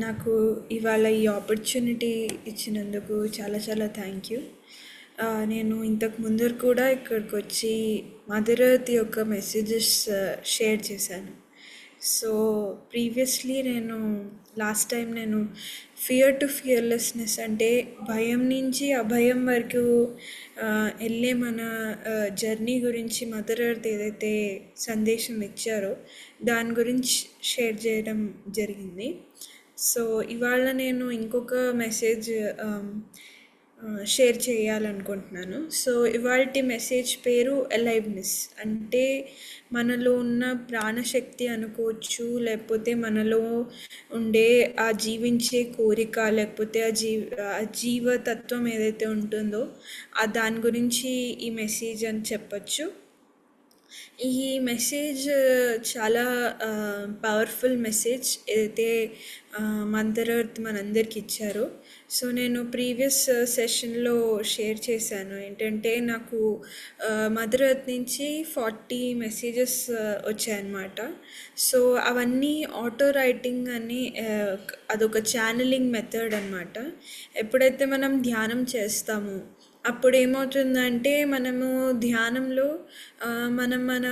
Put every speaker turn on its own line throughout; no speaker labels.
నాకు ఇవాళ ఈ ఆపర్చునిటీ ఇచ్చినందుకు చాలా చాలా థ్యాంక్ యూ. నేను ఇంతకు ముందు కూడా ఇక్కడికి వచ్చి మదర్ ఎర్త్ యొక్క మెసేజెస్ షేర్ చేశాను. సో ప్రీవియస్లీ లాస్ట్ టైం నేను ఫియర్ టు ఫియర్లెస్నెస్ అంటే భయం నుంచి అభయం వరకు వెళ్ళే మన జర్నీ గురించి మదర్ ఎర్త్ ఏదైతే సందేశం ఇచ్చారో దాని గురించి షేర్ చేయడం జరిగింది. సో ఇవాళ నేను ఇంకొక మెసేజ్ షేర్ చేయాలనుకుంటున్నాను. సో ఇవాల్టి మెసేజ్ పేరు అలైవ్నెస్. అంటే మనలో ఉన్న ప్రాణశక్తి అనుకోవచ్చు, లేకపోతే మనలో ఉండే ఆ జీవించే కోరిక, లేకపోతే ఆ జీవతత్వం ఏదైతే ఉంటుందో దాని గురించి ఈ మెసేజ్ అని చెప్పచ్చు. ఈ మెసేజ్ చాలా పవర్ఫుల్ మెసేజ్ ఏదైతే మదర్ ఎర్త్ మనందరికి ఇచ్చారో. సో నేను ప్రీవియస్ సెషన్లో షేర్ చేశాను ఏంటంటే నాకు మదర్ ఎర్త్ నుంచి 40 మెసేజెస్ వచ్చాయన్నమాట. సో అవన్నీ ఆటో రైటింగ్ అని అదొక ఛానలింగ్ మెథడ్ అన్నమాట. ఎప్పుడైతే మనం ధ్యానం చేస్తామో అప్పుడు ఏమవుతుందంటే మనము ధ్యానంలో మన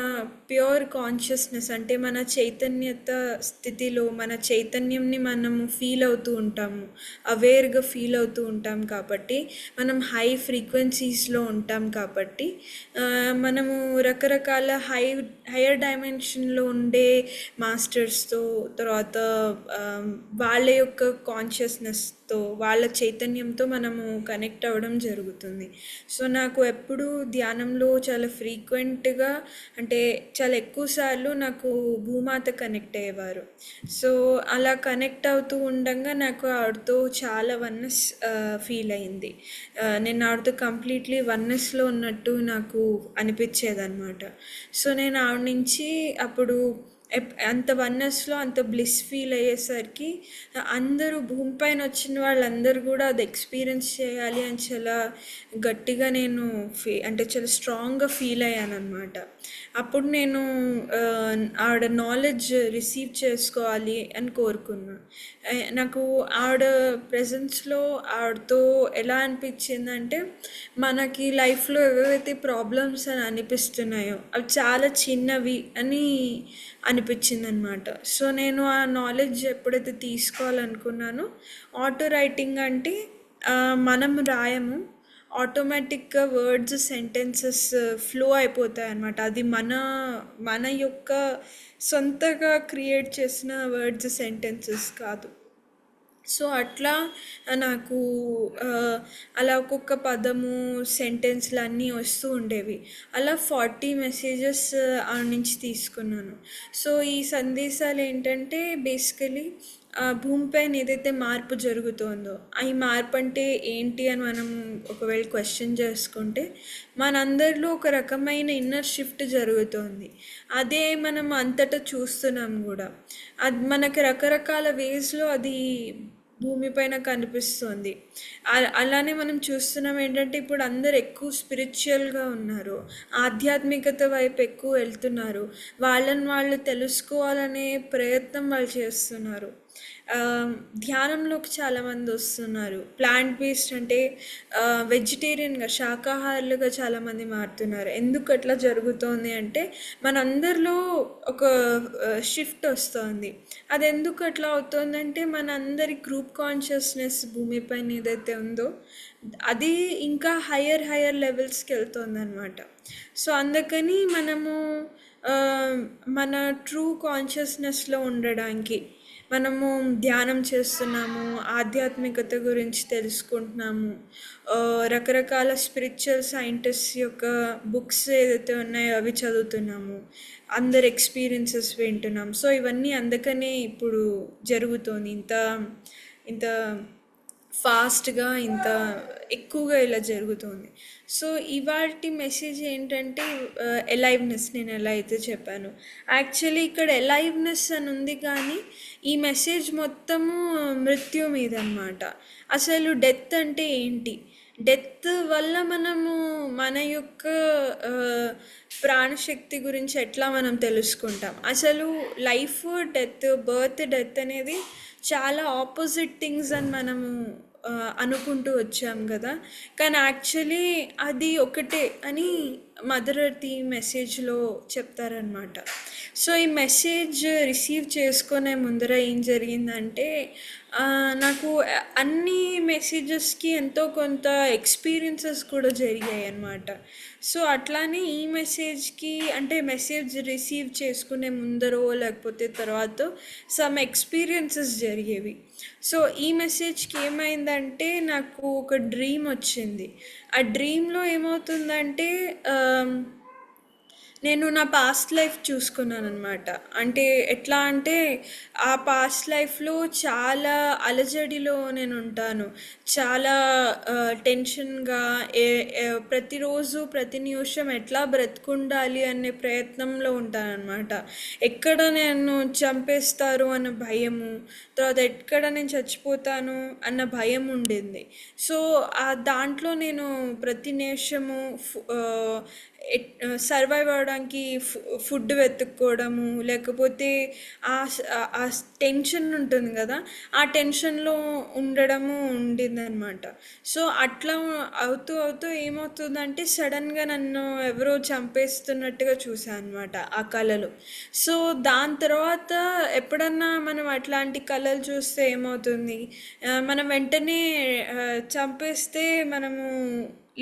ప్యూర్ కాన్షియస్నెస్ అంటే మన చైతన్యత స్థితిలో మన చైతన్యంని మనము ఫీల్ అవుతూ ఉంటాము, అవేర్గా ఫీల్ అవుతూ ఉంటాం. కాబట్టి మనం హై ఫ్రీక్వెన్సీస్లో ఉంటాం. కాబట్టి మనము రకరకాల హైయర్ డైమెన్షన్లో ఉండే మాస్టర్స్తో, తర్వాత వాళ్ళ యొక్క కాన్షియస్నెస్తో, వాళ్ళ చైతన్యంతో మనము కనెక్ట్ అవ్వడం జరుగుతుంది. సో నాకు ఎప్పుడు ధ్యానంలో చాలా ఫ్రీక్వెంట్గా అంటే చాలా ఎక్కువసార్లు నాకు భూమాత కనెక్ట్ అయ్యేవారు. సో అలా కనెక్ట్ అవుతూ ఉండగా నాకు ఆవిడతో చాలా వన్నెస్ ఫీల్ అయింది. నేను ఆవిడతో కంప్లీట్లీ వన్నెస్లో ఉన్నట్టు నాకు అనిపించేదన్నమాట. సో నేను ఆవిడ నుంచి అప్పుడు అంత వన్నెస్లో అంత బ్లిస్ ఫీల్ అయ్యేసరికి అందరూ భూమిపైన వచ్చిన వాళ్ళందరూ కూడా అది ఎక్స్పీరియన్స్ చేయాలి అని చాలా గట్టిగా నేను అంటే చాలా స్ట్రాంగ్గా ఫీల్ అయ్యాను అనమాట. అప్పుడు నేను ఆవిడ నాలెడ్జ్ రిసీవ్ చేసుకోవాలి అని కోరుకున్నా. నాకు ఆవిడ ప్రెజెన్స్లో ఆవిడతో ఎలా అనిపించిందంటే మనకి లైఫ్లో ఏవైతే ప్రాబ్లమ్స్ అని అనిపిస్తున్నాయో అవి చాలా చిన్నవి అని అనిపించింది అనమాట. సో నేను ఆ నాలెడ్జ్ ఎప్పుడైతే తీసుకోవాలనుకున్నానో ఆటో రైటింగ్ అంటే మనం రాయము, ఆటోమేటిక్గా వర్డ్స్ సెంటెన్సెస్ ఫ్లో అయిపోతాయి అన్నమాట. అది మన యొక్క సొంతగా క్రియేట్ చేసిన వర్డ్స్ సెంటెన్సెస్ కాదు. సో అట్లా నాకు అలా ఒక్కొక్క పదము సెంటెన్స్లు అన్నీ వస్తూ ఉండేవి. అలా 40 మెసేజెస్ ఆ నుంచి తీసుకున్నాను. సో ఈ సందేశాలు ఏంటంటే బేసికలీ భూమిపైన ఏదైతే మార్పు జరుగుతుందో ఈ మార్పు అంటే ఏంటి అని మనం ఒకవేళ క్వశ్చన్ చేసుకుంటే మనందరిలో ఒక రకమైన ఇన్నర్ షిఫ్ట్ జరుగుతుంది. అదే మనం అంతటా చూస్తున్నాం కూడా. అది మనకి రకరకాల వేస్లో అది భూమిపైన కనిపిస్తుంది. అలానే మనం చూస్తున్నాం ఏంటంటే ఇప్పుడు అందరు ఎక్కువ స్పిరిచువల్గా ఉన్నారు, ఆధ్యాత్మికత వైపు ఎక్కువ వెళ్తున్నారు, వాళ్ళని వాళ్ళు తెలుసుకోవాలనే ప్రయత్నం వాళ్ళు చేస్తున్నారు. ధ్యానంలోకి చాలామంది వస్తున్నారు. ప్లాంట్ బేస్డ్ అంటే వెజిటేరియన్గా శాకాహారులుగా చాలామంది మారుతున్నారు. ఎందుకు అట్లా జరుగుతోంది అంటే మనందరిలో ఒక షిఫ్ట్ వస్తుంది. అది ఎందుకు అట్లా అవుతుందంటే మనందరి గ్రూప్ కాన్షియస్నెస్ భూమిపైన ఏదైతే ఉందో అది ఇంకా హయ్యర్ లెవెల్స్కి వెళ్తుంది అనమాట. సో అందుకని మనము మన ట్రూ కాన్షియస్నెస్లో ఉండడానికి మనము ధ్యానం చేస్తున్నాము, ఆధ్యాత్మికత గురించి తెలుసుకుంటున్నాము, రకరకాల స్పిరిచువల్ సైంటిస్ట్ యొక్క బుక్స్ ఏదైతే ఉన్నాయో అవి చదువుతున్నాము, అందరి ఎక్స్పీరియన్సెస్ వింటున్నాం. సో ఇవన్నీ అందుకనే ఇప్పుడు జరుగుతోంది. ఇంత ఫాస్ట్గా ఇంత ఎక్కువగా ఇలా జరుగుతుంది. సో ఇవాల్టి మెసేజ్ ఏంటంటే అలైవ్నెస్. నేను ఎలా అయితే చెప్పాను, యాక్చువల్లీ ఇక్కడ అలైవ్నెస్ అని ఉంది, కానీ ఈ మెసేజ్ మొత్తము మృత్యు మీద అన్నమాట. అసలు డెత్ అంటే ఏంటి, డెత్ వల్ల మనము మన యొక్క ప్రాణశక్తి గురించి ఎట్లా మనం తెలుసుకుంటాం, అసలు లైఫ్ డెత్, బర్త్ డెత్ అనేది చాలా ఆపోజిట్ థింగ్స్ అని మనము అనుకుంటూ వచ్చాం కదా. కానీ యాక్చువల్లీ అది ఒకటే అని మదర్ ఎర్త్ ఈ మెసేజ్లో చెప్తారనమాట. సో ఈ మెసేజ్ రిసీవ్ చేసుకునే ముందర ఏం జరిగిందంటే, నాకు అన్ని మెసేజెస్కి ఎంతో కొంత ఎక్స్పీరియన్సెస్ కూడా జరిగాయి అన్నమాట. సో అట్లానే ఈ మెసేజ్కి అంటే మెసేజ్ రిసీవ్ చేసుకునే ముందరో లేకపోతే తర్వాత సమ్ ఎక్స్పీరియన్సెస్ జరిగేవి. సో ఈ మెసేజ్కి ఏమైందంటే నాకు ఒక డ్రీమ్ వచ్చింది. ఆ డ్రీమ్లో ఏమవుతుందంటే నేను నా పాస్ట్ లైఫ్ చూసుకున్నాను అనమాట. అంటే ఎట్లా అంటే ఆ పాస్ట్ లైఫ్లో చాలా అలజడిలో నేను ఉంటాను. చాలా టెన్షన్గా ప్రతిరోజు ప్రతి నిమిషం ఎట్లా బ్రతుకుండాలి అనే ప్రయత్నంలో ఉంటాను అనమాట. ఎక్కడ నేను చంపేస్తారు అన్న భయము, తర్వాత ఎక్కడ నేను చచ్చిపోతాను అన్న భయం ఉండింది. సో దాంట్లో నేను ప్రతి నిమిషము సర్వైవ్ అవ్వడానికి ఫుడ్ వెతుక్కోవడము, లేకపోతే ఆ టెన్షన్ ఉంటుంది కదా, ఆ టెన్షన్లో ఉండడము ఉండిందనమాట. సో అట్లా అవుతూ అవుతూ ఏమవుతుందంటే సడన్గా నన్ను ఎవరో చంపేస్తున్నట్టుగా చూసాను అనమాట ఆ కళలు. సో దాని తర్వాత ఎప్పుడన్నా మనం అట్లాంటి కళలు చూస్తే ఏమవుతుంది, మనం వెంటనే చంపేస్తే మనము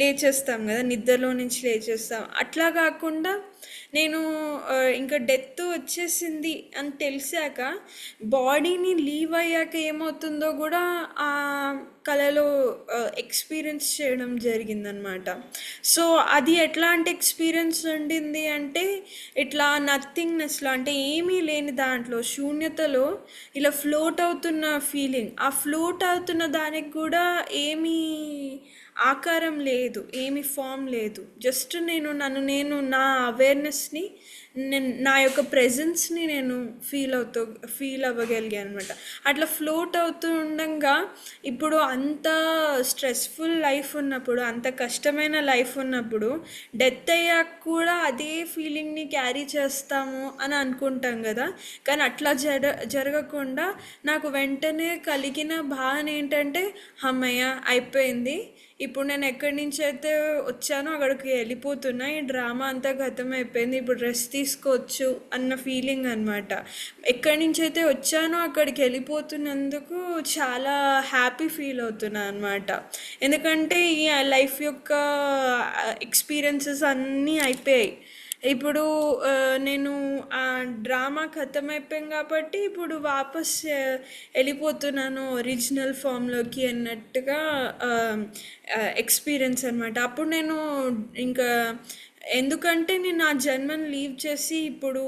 లేచేస్తాం కదా, నిద్రలో నుంచి లేచేస్తాం. అట్లా కాకుండా నేను ఇంకా డెత్ వచ్చేసింది అని తెలిసాక బాడీని లీవ్ అయ్యాక ఏమవుతుందో కూడా ఆ కళలో ఎక్స్పీరియన్స్ చేయడం జరిగిందనమాట. సో అది ఎట్లాంటి ఎక్స్పీరియన్స్ ఉండింది అంటే ఇట్లా నథింగ్నెస్లో, అంటే ఏమీ లేని దాంట్లో శూన్యతలో ఇలా ఫ్లోట్ అవుతున్న ఫీలింగ్. ఆ ఫ్లోట్ అవుతున్న దానికి కూడా ఏమీ ఆకారం లేదు, ఏమి ఫామ్ లేదు. జస్ట్ నేను నా అవేర్నెస్ని, నా యొక్క ప్రెజెన్స్ని నేను ఫీల్ అవ్వగలిగాను అనమాట. అట్లా ఫ్లోట్ అవుతూ ఉండగా ఇప్పుడు అంత స్ట్రెస్ఫుల్ లైఫ్ ఉన్నప్పుడు, అంత కష్టమైన లైఫ్ ఉన్నప్పుడు డెత్ అయ్యాక కూడా అదే ఫీలింగ్ని క్యారీ చేస్తాము అని అనుకుంటాం కదా. కానీ అట్లా జరగకుండా నాకు వెంటనే కలిగిన భావన ఏంటంటే, అమ్మయ్య అయిపోయింది, ఇప్పుడు నేను ఎక్కడి నుంచి అయితే వచ్చానో అక్కడికి వెళ్ళిపోతున్నా, ఈ డ్రామా అంతా గతం అయిపోయింది, ఇప్పుడు రెస్ట్ తీసుకోవచ్చు అన్న ఫీలింగ్ అనమాట. ఎక్కడి నుంచి అయితే వచ్చానో అక్కడికి వెళ్ళిపోతున్నందుకు చాలా హ్యాపీ ఫీల్ అవుతున్నా అనమాట. ఎందుకంటే ఈ లైఫ్ యొక్క ఎక్స్పీరియన్సెస్ అన్నీ అయిపోయాయి. ఇప్పుడు నేను ఆ డ్రామా ఖతమైపోయాం కాబట్టి ఇప్పుడు వాపస్ వెళ్ళిపోతున్నాను ఒరిజినల్ ఫామ్లోకి అన్నట్టుగా ఎక్స్పీరియన్స్ అనమాట. అప్పుడు నేను ఇంకా, ఎందుకంటే నేను ఆ జన్మను లీవ్ చేసి ఇప్పుడు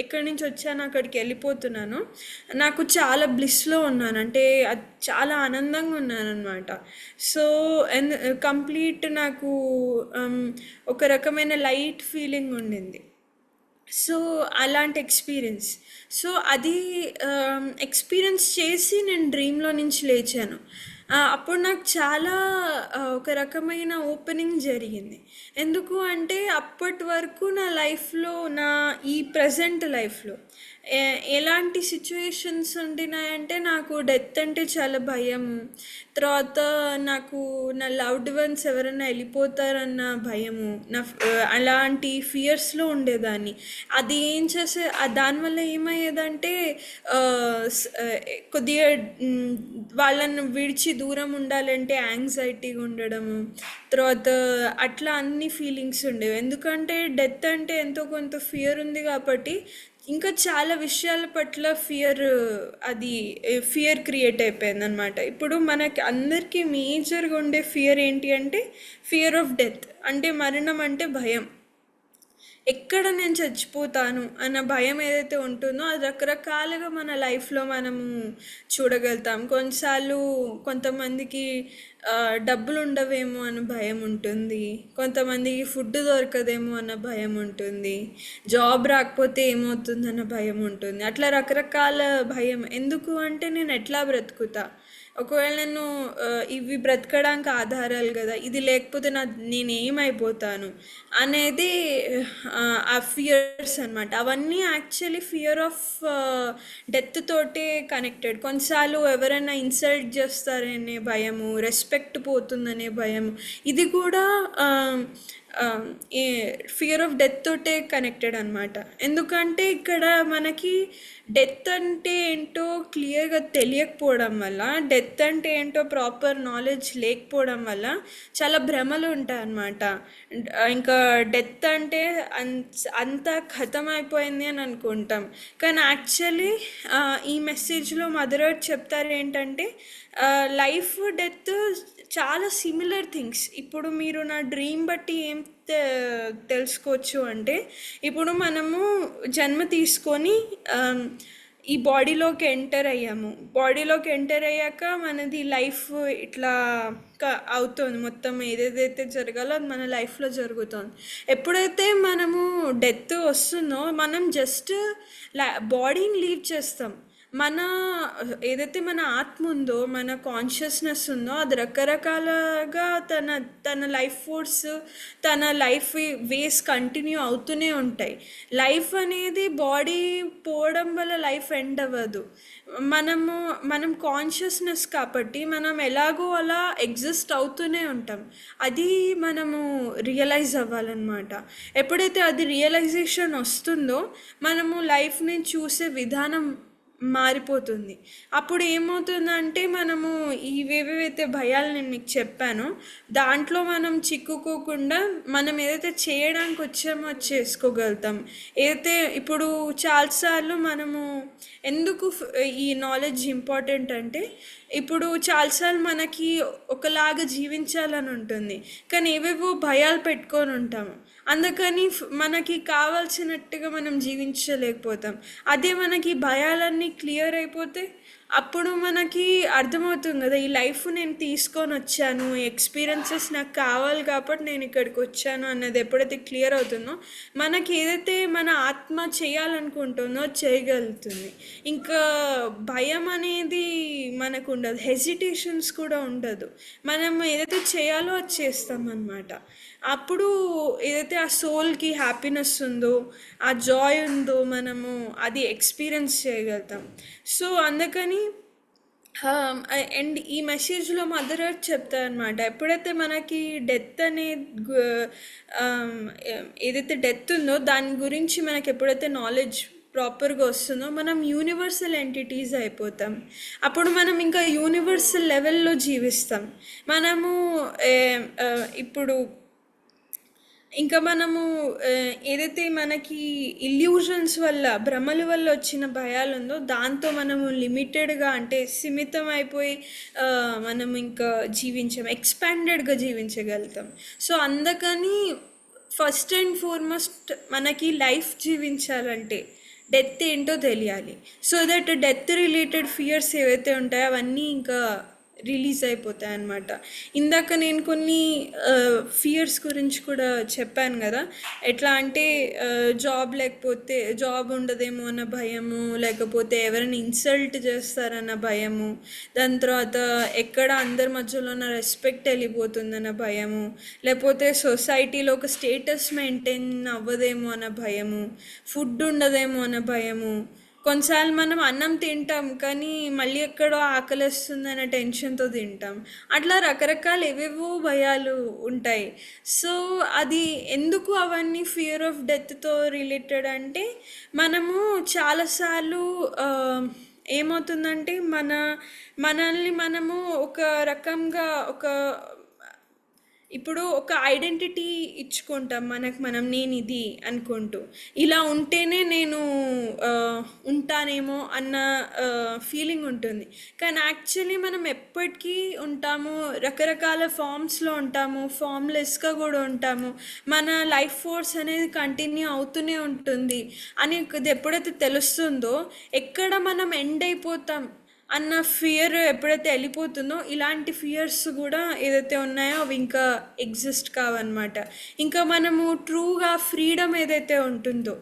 ఎక్కడి నుంచి వచ్చాను అక్కడికి వెళ్ళిపోతున్నాను, నాకు చాలా బ్లిస్లో ఉన్నాను, అంటే అది చాలా ఆనందంగా ఉన్నాను అనమాట. సో కంప్లీట్ నాకు ఒక రకమైన లైట్ ఫీలింగ్ ఉండింది. సో అలాంటి ఎక్స్పీరియన్స్. సో అది ఎక్స్పీరియన్స్ చేసి నేను డ్రీమ్లో నుంచి లేచాను. అప్పుడు నాకు చాలా ఒక రకమైన ఓపెనింగ్ జరిగింది. ఎందుకు అంటే అప్పటి వరకు నా లైఫ్లో, నా ఈ ప్రజెంట్ లైఫ్లో ఎలాంటి సిచ్యువేషన్స్ ఉండినాయంటే నాకు డెత్ అంటే చాలా భయము, తర్వాత నాకు నా లవ్డ్ వన్స్ ఎవరైనా వెళ్ళిపోతారన్న భయము, అలాంటి ఫియర్స్లో ఉండేదాన్ని. అది ఏం చేసే దానివల్ల ఏమయ్యేదంటే కొద్దిగా వాళ్ళను విడిచి దూరం ఉండాలంటే యాంగ్జైటీగా ఉండడము, తర్వాత అట్లా అన్ని ఫీలింగ్స్ ఉండేవి. ఎందుకంటే డెత్ అంటే ఎంతో కొంత ఫియర్ ఉంది కాబట్టి ఇంకా చాలా విషయాల పట్ల ఫియర్ క్రియేట్ అయిపోయింది అనమాట. ఇప్పుడు మనకి అందరికీ మేజర్గా ఉండే ఫియర్ ఏంటి అంటే ఫియర్ ఆఫ్ డెత్, అంటే మరణం అంటే భయం. ఎక్కడ నేను చచ్చిపోతాను అన్న భయం ఏదైతే ఉంటుందో అది రకరకాలుగా మన లైఫ్లో మనము చూడగలుగుతాం. కొన్నిసార్లు కొంతమందికి డబ్బులు ఉండవేమో అన్న భయం ఉంటుంది, కొంతమందికి ఫుడ్ దొరకదేమో అన్న భయం ఉంటుంది, జాబ్ రాకపోతే ఏమవుతుందన్న భయం ఉంటుంది. అట్లా రకరకాల భయం. ఎందుకు అంటే నేను ఎట్లా బ్రతుకుతా, ఒకవేళ నేను ఇవి బ్రతకడానికి ఆధారాలు కదా, ఇది లేకపోతే నేనేమైపోతాను అనేది ఆ ఫియర్స్ అనమాట. అవన్నీ యాక్చువల్లీ ఫియర్ ఆఫ్ డెత్ తోటే కనెక్టెడ్. కొన్నిసార్లు ఎవరైనా ఇన్సల్ట్ చేస్తారనే భయము, రెస్పెక్ట్ పోతుందనే భయము, ఇది కూడా ఏ ఫియర్ ఆఫ్ డెత్ తోటే కనెక్టెడ్ అనమాట. ఎందుకంటే ఇక్కడ మనకి డెత్ అంటే ఏంటో క్లియర్గా తెలియకపోవడం వల్ల, డెత్ అంటే ఏంటో ప్రాపర్ నాలెడ్జ్ లేకపోవడం వల్ల చాలా భ్రమలు ఉంటాయి అన్నమాట. ఇంకా డెత్ అంటే అంతా ఖతం అయిపోయింది అని అనుకుంటాం. కానీ యాక్చువల్లీ ఈ మెసేజ్లో మదర్ ఎర్త్ చెప్తారు ఏంటంటే లైఫ్ డెత్ చాలా సిమిలర్ థింగ్స్. ఇప్పుడు మీరు నా డ్రీమ్ బట్టి ఏం తెలుసుకోవచ్చు అంటే, ఇప్పుడు మనము జన్మ తీసుకొని ఈ బాడీలోకి ఎంటర్ అయ్యాము. బాడీలోకి ఎంటర్ అయ్యాక మనది లైఫ్ ఇట్లా అవుతుంది. మొత్తం ఏదేదైతే జరగాలో అది మన లైఫ్లో జరుగుతుంది. ఎప్పుడైతే మనము డెత్ వస్తుందో మనం జస్ట్ బాడీని లీవ్ చేస్తాం. మన ఏదైతే మన ఆత్మ ఉందో, మన కాన్షియస్నెస్ ఉందో, అది రకరకాలుగా తన లైఫ్ ఫోర్స్, తన లైఫ్ వేస్ కంటిన్యూ అవుతూనే ఉంటాయి. లైఫ్ అనేది బాడీ పోవడం వల్ల లైఫ్ ఎండ్ అవ్వదు. మనం కాన్షియస్నెస్ కాబట్టి మనం ఎలాగో అలా ఎగ్జిస్ట్ అవుతూనే ఉంటాం. అది మనము రియలైజ్ అవ్వాలన్నమాట. ఎప్పుడైతే అది రియలైజేషన్ వస్తుందో మనము లైఫ్ని చూసే విధానం మారిపోతుంది. అప్పుడు ఏమవుతుందంటే మనము ఇవేవైతే భయాలు నేను మీకు చెప్పానో దాంట్లో మనం చిక్కుకోకుండా మనం ఏదైతే చేయడానికి వచ్చామో అది చేసుకోగలుగుతాం. ఏదైతే ఇప్పుడు చాలాసార్లు మనము ఎందుకు ఈ నాలెడ్జ్ ఇంపార్టెంట్ అంటే, ఇప్పుడు చాలాసార్లు మనకి ఒకలాగా జీవించాలని ఉంటుంది, కానీ ఏవేవో భయాలు పెట్టుకొని ఉంటాము. అందుకని మనకి కావాల్సినట్టుగా మనం జీవించలేకపోతాం. అదే మనకి భయాలన్నీ క్లియర్ అయిపోతే అప్పుడు మనకి అర్థమవుతుంది కదా, ఈ లైఫ్ నేను తీసుకొని వచ్చాను, ఎక్స్పీరియన్సెస్ నాకు కావాలి కాబట్టి నేను ఇక్కడికి వచ్చాను అన్నది ఎప్పుడైతే క్లియర్ అవుతుందో మనకి ఏదైతే మన ఆత్మ చేయాలనుకుంటుందో చేయగలుగుతుంది. ఇంకా భయం అనేది మనకు ఉండదు, హెసిటేషన్స్ కూడా ఉండదు. మనం ఏదైతే చేయాలో అది చేస్తాం అన్నమాట. అప్పుడు ఏదైతే ఆ సోల్కి హ్యాపీనెస్ ఉందో, ఆ జాయ్ ఉందో, మనము అది ఎక్స్పీరియన్స్ చేయగలుగుతాం. సో అందుకని అండ్ ఈ మెసేజ్లో మదర్ ఎర్త్ చెప్తారనమాట, ఎప్పుడైతే మనకి డెత్ అనే ఏదైతే డెత్ ఉందో దాని గురించి మనకి ఎప్పుడైతే నాలెడ్జ్ ప్రాపర్గా వస్తుందో మనం యూనివర్సల్ ఎంటిటీస్ అయిపోతాం. అప్పుడు మనం ఇంకా యూనివర్సల్ లెవెల్లో జీవిస్తాం. మనము ఇప్పుడు ఇంకా మనము ఏదైతే మనకి ఇల్యూషన్స్ వల్ల, భ్రమల వల్ల వచ్చిన భయాలు ఉందో దాంతో మనము లిమిటెడ్గా అంటే సిమితం అయిపోయి మనం ఇంకా ఎక్స్పాండెడ్గా జీవించగలుగుతాం. సో అందుకని ఫస్ట్ అండ్ ఫార్మోస్ట్ మనకి లైఫ్ జీవించాలంటే డెత్ ఏంటో తెలియాలి. So that death related fears ఏవైతే ఉంటాయో అవన్నీ ఇంకా రిలీజ్ అయిపోతాయి అన్నమాట. ఇందాక నేను కొన్ని ఫియర్స్ గురించి కూడా చెప్పాను కదా, ఎట్లా అంటే జాబ్ ఉండదేమో అన్న భయము, లేకపోతే ఎవరైనా ఇన్సల్ట్ చేస్తారన్న భయము, దాని తర్వాత ఎక్కడ అందరి మధ్యలో ఉన్న రెస్పెక్ట్ వెళ్ళిపోతుందన్న భయము, లేకపోతే సొసైటీలో ఒక స్టేటస్ మెయింటైన్ అవ్వదేమో అన్న భయము, ఫుడ్ ఉండదేమో అన్న భయము, కొన్నిసార్లు మనం అన్నం తింటాం కానీ మళ్ళీ ఎక్కడో ఆకలిస్తుంది అనే టెన్షన్తో తింటాం. అట్లా రకరకాల ఏవేవో భయాలు ఉంటాయి. సో అది ఎందుకు అవన్నీ ఫియర్ ఆఫ్ డెత్తో రిలేటెడ్ అంటే, మనము చాలాసార్లు ఏమవుతుందంటే మనల్ని మనము ఒక రకంగా ఇప్పుడు ఒక ఐడెంటిటీ ఇచ్చుకుంటాం మనం నేను ఇది అనుకుంటూ, ఇలా ఉంటేనే నేను ఉంటానేమో అన్న ఫీలింగ్ ఉంటుంది. కానీ యాక్చువల్లీ మనం ఎప్పటికీ ఉంటాము, రకరకాల ఫామ్స్లో ఉంటాము, ఫామ్లెస్గా కూడా ఉంటాము. మన లైఫ్ ఫోర్స్ అనేది కంటిన్యూ అవుతూనే ఉంటుంది అని ఎప్పుడైతే తెలుస్తుందో, ఎక్కడ మనం ఎండ్ అయిపోతాం అన్న ఫియర్ ఎప్పుడైతే వెళ్ళిపోతుందో ఇలాంటి ఫియర్స్ కూడా ఏదైతే ఉన్నాయో అవి ఇంకా ఎగ్జిస్ట్ కావన్నమాట. ఇంకా మనము ట్రూగా ఫ్రీడమ్ ఏదైతే ఉంటుందో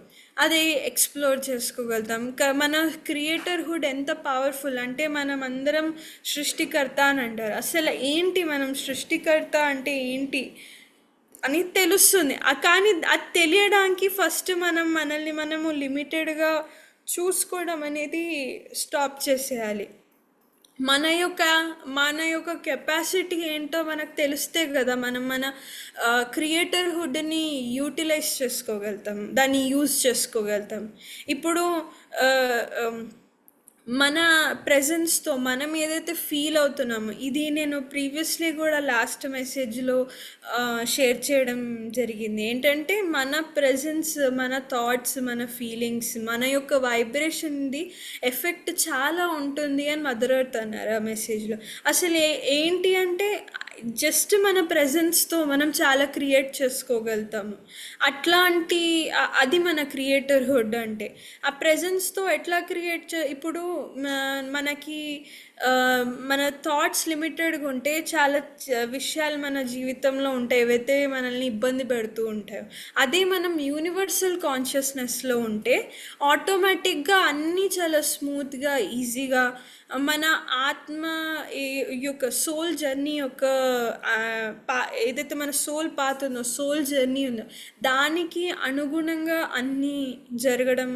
అది ఎక్స్‌ప్లోర్ చేసుకోగలుగుతాం. మన క్రియేటర్‌హుడ్ ఎంత పవర్‌ఫుల్ అంటే మనం అందరం సృష్టికర్త అని అంటారు. అసలు ఏంటి మనం సృష్టికర్త అంటే ఏంటి అని తెలుస్తుంది. కానీ అది తెలియడానికి ఫస్ట్ మనం మనల్ని మనము లిమిటెడ్‌గా చూసుకోవడం అనేది స్టాప్ చేసేయాలి. మన యొక్క మన యొక్క కెపాసిటీ ఏంటో మనకు తెలిస్తే కదా మనం మన క్రియేటర్హుడ్ని యూటిలైజ్ చేసుకోగలుగుతాం, దాన్ని యూజ్ చేసుకోగలుగుతాం. ఇప్పుడు ఆ, ఆమ్, మన ప్రెజెన్స్తో మనం ఏదైతే ఫీల్ అవుతున్నామో, ఇది నేను ప్రీవియస్లీ కూడా లాస్ట్ మెసేజ్లో షేర్ చేయడం జరిగింది. ఏంటంటే మన ప్రెజెన్స్, మన థాట్స్, మన ఫీలింగ్స్, మన యొక్క వైబ్రేషన్ది ఎఫెక్ట్ చాలా ఉంటుంది అని మదర్ ఎర్త్ అన్నారు ఆ మెసేజ్లో. అసలు ఏంటి అంటే జస్ట్ మన ప్రెజెన్స్తో మనం చాలా క్రియేట్ చేసుకోగలుగుతాము. అట్లాంటి అది మన క్రియేటర్హుడ్ అంటే. ఆ ప్రెజెన్స్తో ఎట్లా ఇప్పుడు మనకి మన థాట్స్ లిమిటెడ్గా ఉంటే చాలా విషయాలు మన జీవితంలో ఉంటాయి ఏవైతే మనల్ని ఇబ్బంది పెడుతూ ఉంటాయో. అదే మనం యూనివర్సల్ కాన్షియస్నెస్లో ఉంటే ఆటోమేటిక్గా అన్నీ చాలా స్మూత్గా, ఈజీగా మన ఆత్మ యొక్క సోల్ జర్నీ యొక్క ఏదైతే మన సోల్ పాత్ ఉందో, సోల్ జర్నీ ఉందో, దానికి అనుగుణంగా అన్నీ జరగడం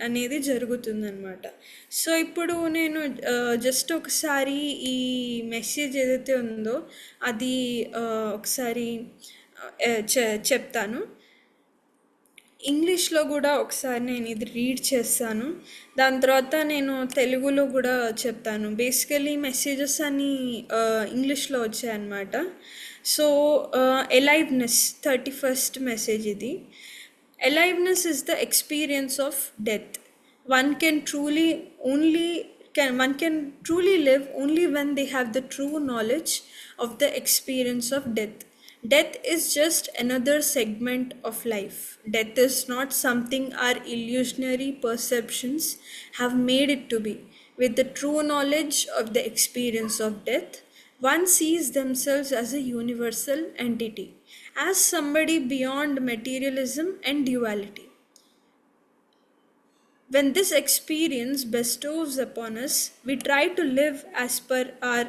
అనేది జరుగుతుందన్నమాట. సో ఇప్పుడు నేను జస్ట్ ఒకసారి ఈ మెసేజ్ ఏదైతే ఉందో అది ఒకసారి చెప్తాను. ఇంగ్లీష్లో కూడా ఒకసారి నేను ఇది రీడ్ చేస్తాను, దాని తర్వాత నేను తెలుగులో కూడా చెప్తాను. బేసికలీ మెసేజెస్ అన్నీ ఇంగ్లీష్లో వచ్చాయన్నమాట. సో ఎలైవ్నెస్ 31st మెసేజ్ ఇది. Aliveness is the experience of death. one can truly only one can truly live only when they have the true knowledge of the experience of death. Death is just another segment of life. Death is not something our illusionary perceptions have made it to be. With the true knowledge of the experience of death, one sees themselves as a universal entity, as somebody beyond materialism and duality. When this experience bestows upon us, we try to live as per our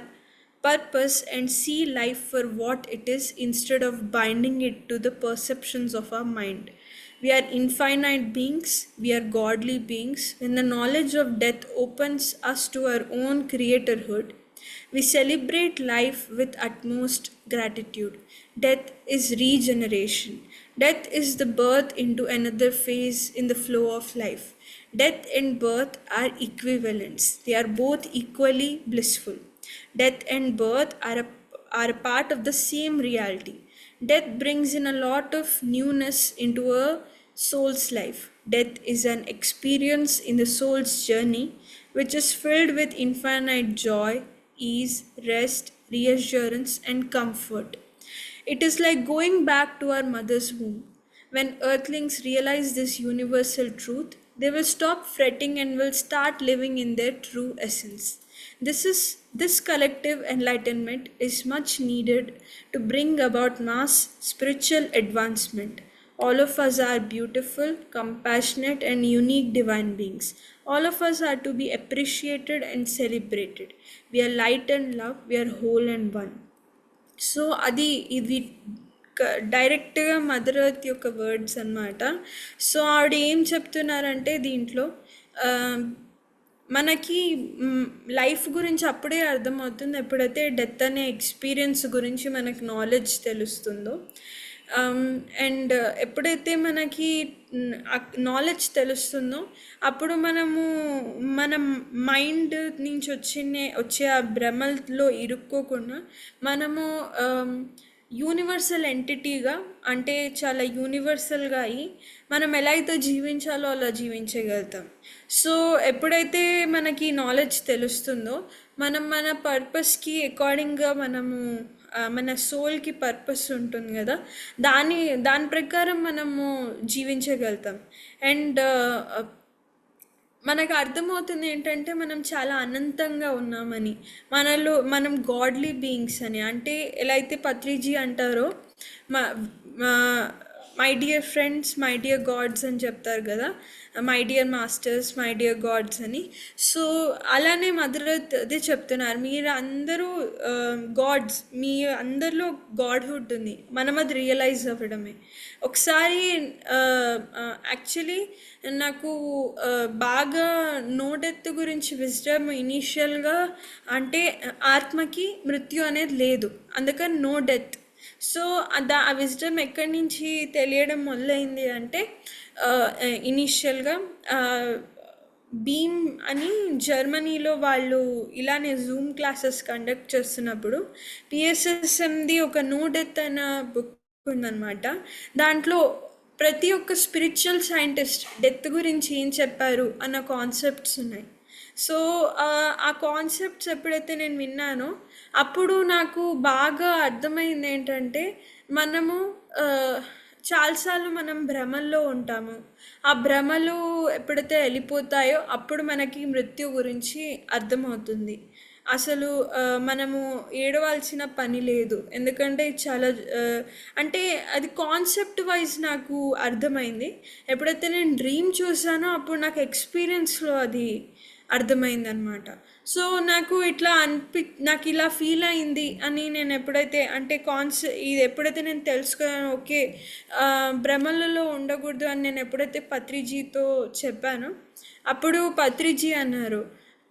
purpose and see life for what it is instead of binding it to the perceptions of our mind. We are infinite beings, we are godly beings. When the knowledge of death opens us to our own creatorhood, we celebrate life with utmost gratitude. Death is regeneration. Death is the birth into another phase in the flow of life. Death and birth are equivalents. They are both equally blissful. Death and birth are a part of the same reality. Death brings in a lot of newness into a soul's life. Death is an experience in the soul's journey which is filled with infinite joy, ease, rest, reassurance, and comfort. It is like going back to our mother's womb. When earthlings realize this universal truth, they will stop fretting and will start living in their true essence. This collective enlightenment is much needed to bring about mass spiritual advancement. All of us are beautiful, compassionate, and unique divine beings. All of us are to be appreciated and celebrated. We are light and love, we are whole and one. So అది ఇది డైరెక్ట్గా mother earth యొక్క words అన్నమాట. So ఆవిడ ఏం చెప్తున్నారంటే దీంట్లో మనకి లైఫ్ గురించి అప్పుడే అర్థమవుతుంది ఎప్పుడైతే డెత్ అనే ఎక్స్పీరియన్స్ గురించి మనకు నాలెడ్జ్ తెలుస్తుందో. అండ్ ఎప్పుడైతే మనకి నాలెడ్జ్ తెలుస్తుందో అప్పుడు మనము మన మైండ్ నుంచి వచ్చే ఆ భ్రమల్లో ఇరుక్కోకుండా మనము యూనివర్సల్ ఎంటిటీగా, అంటే చాలా యూనివర్సల్గా అయ్యి మనం ఎలా అయితే జీవించాలో అలా జీవించగలుగుతాం. సో ఎప్పుడైతే మనకి నాలెడ్జ్ తెలుస్తుందో మనం మన పర్పస్కి అకార్డింగ్గా మనము మన సోల్కి పర్పస్ ఉంటుంది కదా, దాని ప్రకారం మనము జీవించగలుగుతాం. అండ్ మనకు అర్థమవుతుంది ఏంటంటే మనం చాలా అనంతంగా ఉన్నామని, మనం గాడ్లీ బీయింగ్స్ అని. అంటే ఎలా అయితే పత్రిజీ అంటారో my dear friends, my dear God's అని చెప్తారు కదా, my dear masters, my dear God's అని. సో అలానే మదర్ ఎర్త్ అదే చెప్తున్నారు, మీరు అందరూ గాడ్స్, మీ అందరిలో గాడ్హుడ్ ఉంది, మనం అది రియలైజ్ అవ్వడమే. ఒకసారి యాక్చువల్లీ నాకు బాగా నో డెత్ గురించి విజ్డమ్ ఇనీషియల్గా అంటే ఆత్మకి మృత్యు అనేది లేదు, అందుకని నో డెత్. సో ఆ విజ్డమ్ ఎక్కడి నుంచి తెలియడం మొదలైంది అంటే ఇనీషియల్గా బీమ్ అని జర్మనీలో వాళ్ళు ఇలానే జూమ్ క్లాసెస్ కండక్ట్ చేస్తున్నప్పుడు పిఎస్ఎస్ఎంది ఒక నో డెత్ అన్న బుక్ ఉందన్నమాట. దాంట్లో ప్రతి ఒక్క స్పిరిచువల్ సైంటిస్ట్ డెత్ గురించి ఏం చెప్పారు అన్న కాన్సెప్ట్స్ ఉన్నాయి. సో ఆ కాన్సెప్ట్స్ ఎప్పుడైతే నేను విన్నానో అప్పుడు నాకు బాగా అర్థమైంది ఏంటంటే, మనము చాలాసార్లు మనం భ్రమల్లో ఉంటాము. ఆ భ్రమలు ఎప్పుడైతే వెళ్ళిపోతాయో అప్పుడు మనకి మృత్యు గురించి అర్థమవుతుంది. అసలు మనము ఏడవాల్సిన పని లేదు, ఎందుకంటే ఇది చాలా అంటే అది కాన్సెప్ట్ వైజ్ నాకు అర్థమైంది. ఎప్పుడైతే నేను డ్రీమ్ చూసానో అప్పుడు నాకు ఎక్స్పీరియన్స్లో అది అర్థమైందనమాట. సో నాకు ఇట్లా నాకు ఇలా ఫీల్ అయింది అని నేను ఎప్పుడైతే అంటే ఇది ఎప్పుడైతే నేను తెలుసుకున్నాను, ఓకే భ్రమలలో ఉండకూడదు అని నేను ఎప్పుడైతే పత్రిజీతో చెప్పానో అప్పుడు పత్రిజీ అన్నారు,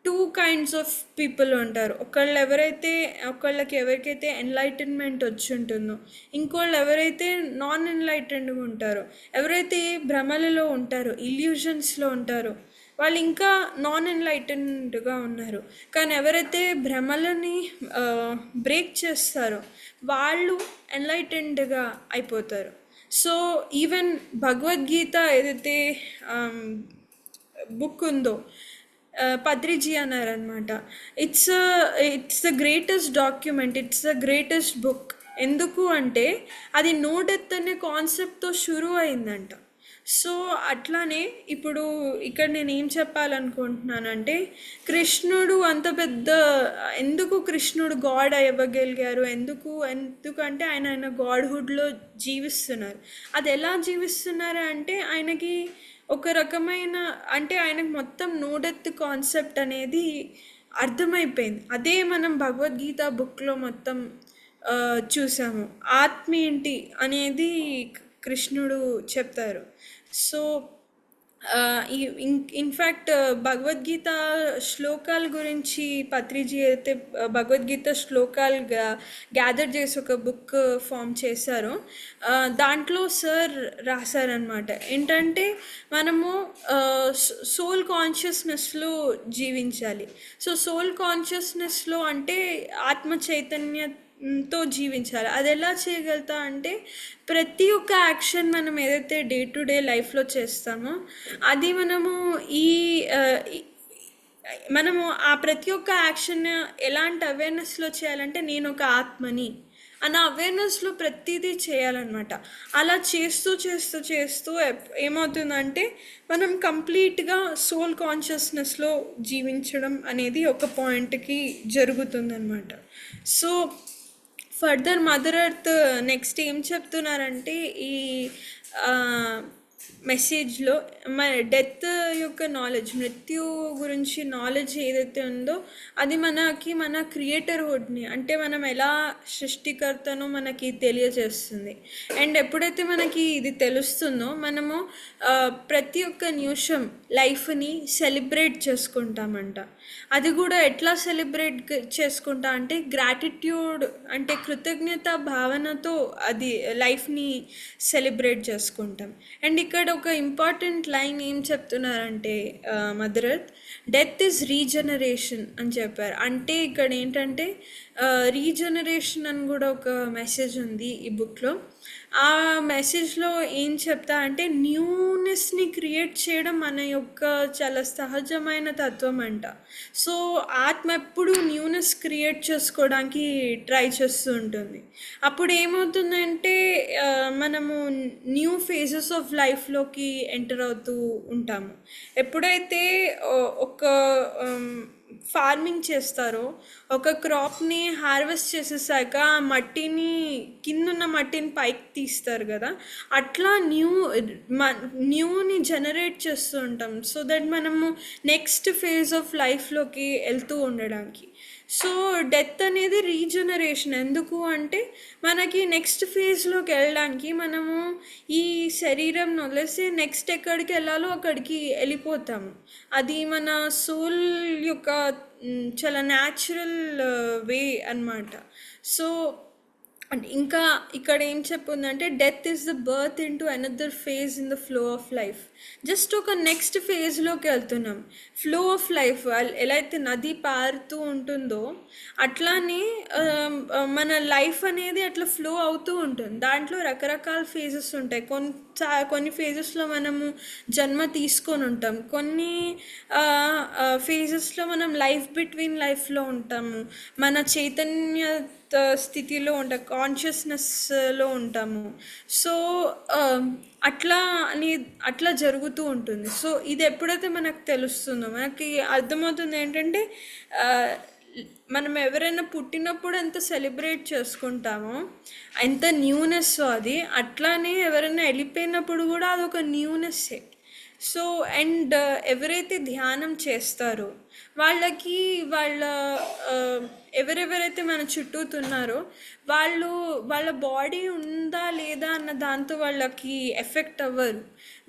టూ కైండ్స్ ఆఫ్ పీపుల్ ఉంటారు. ఒకళ్ళకి ఎవరికైతే ఎన్లైటన్మెంట్ వచ్చి ఉంటుందో, ఇంకోళ్ళు ఎవరైతే నాన్ ఎన్లైటెండ్గా ఉంటారో, ఎవరైతే భ్రమలలో ఉంటారో, ఇల్యూషన్స్లో ఉంటారో వాళ్ళు ఇంకా నాన్ ఎన్లైటెన్డ్గా ఉన్నారు. కానీ ఎవరైతే భ్రమలని బ్రేక్ చేస్తారో వాళ్ళు ఎన్లైటెండ్గా అయిపోతారు. సో ఈవెన్ భగవద్గీత ఏదైతే బుక్ ఉందో పత్రిజీ అన్నారనమాట, it's the greatest document, it's the greatest book. ఎందుకు అంటే అది నో డెత్ అనే కాన్సెప్ట్తో షురూ అయిందంట. సో అట్లానే ఇప్పుడు ఇక్కడ నేను ఏం చెప్పాలనుకుంటున్నానంటే, కృష్ణుడు అంత పెద్ద ఎందుకు కృష్ణుడు గాడ్ అవ్వగలిగారు, ఎందుకంటే ఆయన గాడ్హుడ్లో జీవిస్తున్నారు. అది ఎలా జీవిస్తున్నారు అంటే ఆయనకి ఒక రకమైన అంటే ఆయనకు మొత్తం నో డెత్ కాన్సెప్ట్ అనేది అర్థమైపోయింది. అదే మనం భగవద్గీత బుక్లో మొత్తం చూసాము. ఆత్మ ఏంటి అనేది కృష్ణుడు చెప్తారు. సో ఇన్ఫ్యాక్ట్ భగవద్గీత శ్లోకాల గురించి పత్రిజీ అయితే భగవద్గీత శ్లోకాలు గ్యాదర్ చేసి ఒక బుక్ ఫామ్ చేశారు. దాంట్లో సార్ రాశారనమాట ఏంటంటే, మనము సోల్ కాన్షియస్నెస్లో జీవించాలి. సో సోల్ కాన్షియస్నెస్లో అంటే ఆత్మ చైతన్యతో జీవించాలి. అది ఎలా చేయగలుగుతా అంటే, ప్రతి ఒక్క యాక్షన్ మనం ఏదైతే డే టు డే లైఫ్లో చేస్తామో అది మనము ఆ ప్రతి ఒక్క యాక్షన్ ఎలాంటి అవేర్నెస్లో చేయాలంటే, నేను ఒక ఆత్మని అన్న అవేర్నెస్లో ప్రతిదీ చేయాలన్నమాట. అలా చేస్తూ చేస్తూ చేస్తూ ఏమవుతుందంటే మనం కంప్లీట్గా సోల్ కాన్షియస్నెస్లో జీవించడం అనేది ఒక పాయింట్కి జరుగుతుందన్నమాట. So further mother earth next ఏం చెప్తున్నారంటే, ఈ మెసేజ్లో డెత్ యొక్క నాలెడ్జ్, మృత్యు గురించి నాలెడ్జ్ ఏదైతే ఉందో అది మన క్రియేటర్హుడ్ని అంటే మనం ఎలా సృష్టికర్తనో మనకి తెలియజేస్తుంది. అండ్ ఎప్పుడైతే మనకి ఇది తెలుస్తుందో మనము ప్రతి ఒక్క నిమిషం లైఫ్ని సెలబ్రేట్ చేసుకుంటామంట. అది కూడా ఎట్లా సెలబ్రేట్ చేసుకుంటా అంటే గ్రాటిట్యూడ్ అంటే కృతజ్ఞత భావనతో అది లైఫ్ని సెలబ్రేట్ చేసుకుంటాం. అండ్ ఇక్కడ ఒక ఇంపార్టెంట్ లైన్ ఏం చెప్తున్నారంటే mother earth, death is regeneration అని చెప్పారు. అంటే ఇక్కడ ఏంటంటే రీజనరేషన్ అని కూడా ఒక మెసేజ్ ఉంది ఈ బుక్లో. ఆ మెసేజ్లో ఏం చెప్తా అంటే, న్యూనెస్ని క్రియేట్ చేయడం మన యొక్క చాలా సహజమైన తత్వం అంట. సో ఆత్మ ఎప్పుడు న్యూనెస్ క్రియేట్ చేసుకోవడానికి ట్రై చేస్తూ ఉంటుంది. అప్పుడు ఏమవుతుందంటే మనము న్యూ ఫేజెస్ ఆఫ్ లైఫ్లోకి ఎంటర్ అవుతూ ఉంటాము. ఎప్పుడైతే ఒక ఫార్మింగ్ చేస్తారో, ఒక క్రాప్ని హార్వెస్ట్ చేసేసాక ఆ మట్టిని, కిందున్న మట్టిని పైకి తీస్తారు కదా, అట్లా న్యూని జనరేట్ చేస్తూ ఉంటాం సో దట్ మనము నెక్స్ట్ ఫేజ్ ఆఫ్ లైఫ్లోకి వెళ్తూ ఉండడానికి. సో డెత్ అనేది రీజనరేషన్. ఎందుకు అంటే మనకి నెక్స్ట్ ఫేజ్లోకి వెళ్ళడానికి మనము ఈ శరీరం వదిలేసి నెక్స్ట్ ఎక్కడికి వెళ్ళాలో అక్కడికి వెళ్ళిపోతాము. అది మన సోల్ యొక్క చాలా న్యాచురల్ వే అన్నమాట. సో అండ్ ఇంకా ఇక్కడ ఏం చెప్పుందంటే death is the birth into another phase in the flow of life. Just ఒక నెక్స్ట్ ఫేజ్లోకి వెళ్తున్నాం. ఫ్లో ఆఫ్ లైఫ్ ఎలా అయితే నది పారుతూ ఉంటుందో అట్లానే మన లైఫ్ అనేది అట్లా ఫ్లో అవుతూ ఉంటుంది. దాంట్లో రకరకాల ఫేజెస్ ఉంటాయి. కొన్ని ఫేజెస్లో మనము జన్మ తీసుకొని ఉంటాం, కొన్ని ఫేజెస్లో మనం లైఫ్ బిట్వీన్ లైఫ్లో ఉంటాము, మన చైతన్య స్థితిలో ఉంటాం, కాన్షియస్నెస్లో ఉంటాము. సో అట్లా అని అట్లా జరుగుతూ ఉంటుంది. సో ఇది ఎప్పుడైతే మనకు తెలుస్తుందో మనకి అర్థమవుతుంది ఏంటంటే మనం ఎవరైనా పుట్టినప్పుడు ఎంత సెలబ్రేట్ చేసుకుంటామో ఎంత న్యూనెస్ అది, అట్లానే ఎవరైనా వెళ్ళిపోయినప్పుడు కూడా అదొక న్యూనెస్సే. సో అండ్ ఎవరైతే ధ్యానం చేస్తారో వాళ్ళకి ఎవరెవరైతే మన చుట్టూతున్నారో వాళ్ళ బాడీ ఉందా లేదా అన్న దాంతో వాళ్ళకి ఎఫెక్ట్ అవ్వరు.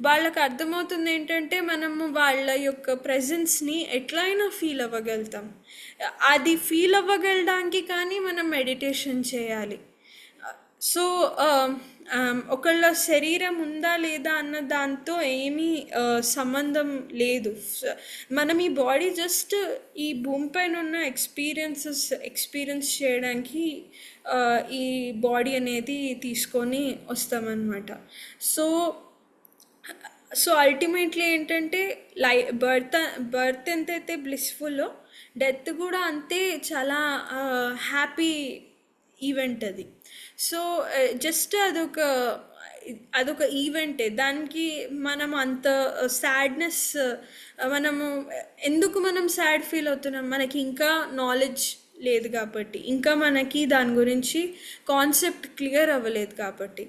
వాళ్ళకి అర్థమవుతుంది ఏంటంటే మనము వాళ్ళ యొక్క ప్రెజెన్స్ని ఎట్లయినా ఫీల్ అవ్వగలుగుతాం. అది ఫీల్ అవ్వగలడానికి కానీ మనం మెడిటేషన్ చేయాలి. సో ఒకళ్ళ శరీరం ఉందా లేదా అన్న దాంతో ఏమీ సంబంధం లేదు. మనం ఈ బాడీ జస్ట్ ఈ భూమిపైన ఉన్న ఎక్స్పీరియన్స్ చేయడానికి ఈ బాడీ అనేది తీసుకొని వస్తామన్నమాట. సో అల్టిమేట్లీ ఏంటంటే బర్త్ ఎంతైతే బ్లిస్ఫుల్లో డెత్ కూడా అంతే చాలా హ్యాపీ ఈవెంట్ అది. సో జస్ట్ అదొక ఈవెంటే. దానికి మనం అంత సాడ్నెస్, మనము ఎందుకు మనం సాడ్ ఫీల్ అవుతున్నాం, మనకి ఇంకా నాలెడ్జ్ లేదు కాబట్టి, ఇంకా మనకి దాని గురించి కాన్సెప్ట్ క్లియర్ అవ్వలేదు కాబట్టి.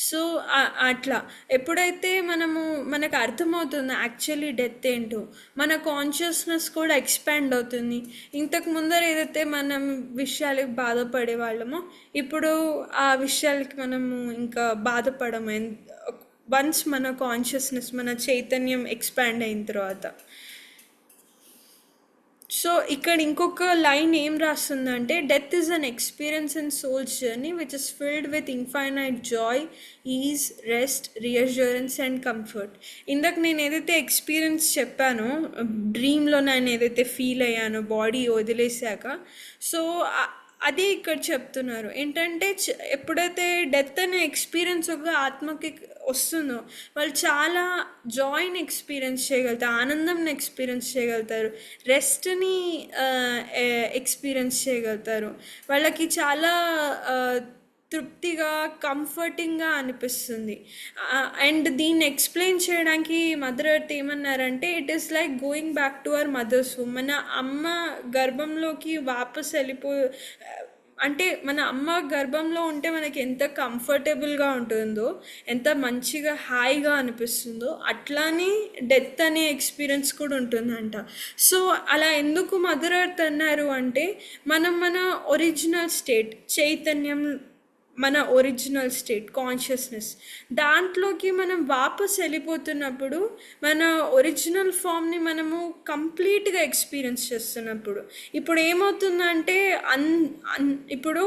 సో అట్లా ఎప్పుడైతే మనకు అర్థమవుతుందో యాక్చువల్లీ డెత్ ఏంటో, మన కాన్షియస్నెస్ కూడా ఎక్స్పాండ్ అవుతుంది. ఇంతకు ముందర ఏదైతే మనం విషయాలకు బాధపడే వాళ్ళమో ఇప్పుడు ఆ విషయాలకి మనము ఇంకా బాధపడము వన్స్ మన కాన్షియస్నెస్, మన చైతన్యం ఎక్స్పాండ్ అయిన తర్వాత. సో ఇక్కడ ఇంకొక లైన్ ఏం రాస్తుందంటే death is an experience in soul's journey which is filled with infinite joy, ease, rest, reassurance and comfort. ఇందాక నేను ఏదైతే ఎక్స్పీరియన్స్ చెప్పానో, డ్రీమ్లో నేను ఏదైతే ఫీల్ అయ్యానో బాడీ వదిలేసాక, సో అదే ఇక్కడ చెప్తున్నారు ఏంటంటే ఎప్పుడైతే డెత్ అనే ఎక్స్పీరియన్స్ ఒక ఆత్మకి వస్తుందో వాళ్ళు చాలా జాయ్ని ఎక్స్పీరియన్స్ చేయగలుగుతారు, ఆనందంని ఎక్స్పీరియన్స్ చేయగలుగుతారు, రెస్ట్ని ఎక్స్పీరియన్స్ చేయగలుగుతారు. వాళ్ళకి చాలా తృప్తిగా, కంఫర్టింగ్గా అనిపిస్తుంది. అండ్ దీన్ని ఎక్స్ప్లెయిన్ చేయడానికి మదర్ ఎర్త్ ఏమన్నారంటే it is like going back to our mother's home. మన అమ్మ గర్భంలోకి వాపస్ అంటే మన అమ్మ గర్భంలో ఉంటే మనకి ఎంత కంఫర్టబుల్గా ఉంటుందో, ఎంత మంచిగా హాయిగా అనిపిస్తుందో, అట్లానే డెత్ అనే ఎక్స్పీరియన్స్ కూడా ఉంటుందంట. సో అలా ఎందుకు మదర్ ఎర్త్ అన్నారు అంటే మన ఒరిజినల్ స్టేట్ చైతన్యం, మన ఒరిజినల్ స్టేట్ కాన్షియస్నెస్, దాంట్లోకి మనం వాపస్ వెళ్ళిపోతున్నప్పుడు మన ఒరిజినల్ ఫామ్ని మనము కంప్లీట్గా ఎక్స్పీరియన్స్ చేస్తున్నప్పుడు ఇప్పుడు ఏమవుతుందంటే ఇప్పుడు